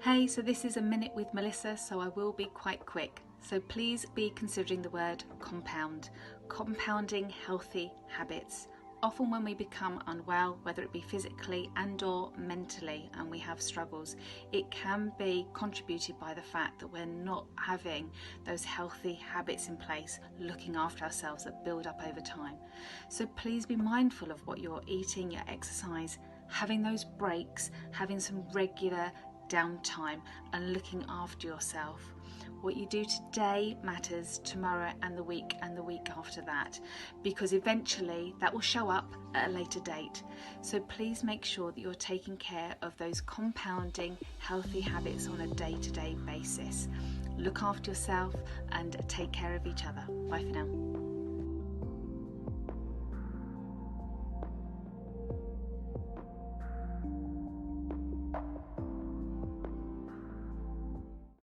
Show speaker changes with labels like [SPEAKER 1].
[SPEAKER 1] Hey, so this is a minute with Melissa, so I will be quite quick. So please be considering the word compound, compounding healthy habits. Often when we become unwell, whether it be physically and or mentally, and we have struggles, it can be contributed by the fact that we're not having those healthy habits in place, looking after ourselves that build up over time. So please be mindful of what you're eating, your exercise, having those breaks, having some regular downtime and looking after yourself. What you do today matters tomorrow and the week after that, because eventually that will show up at a later date. So please make sure that you're taking care of those compounding healthy habits on a day-to-day basis. Look after yourself and take care of each other. Bye for now.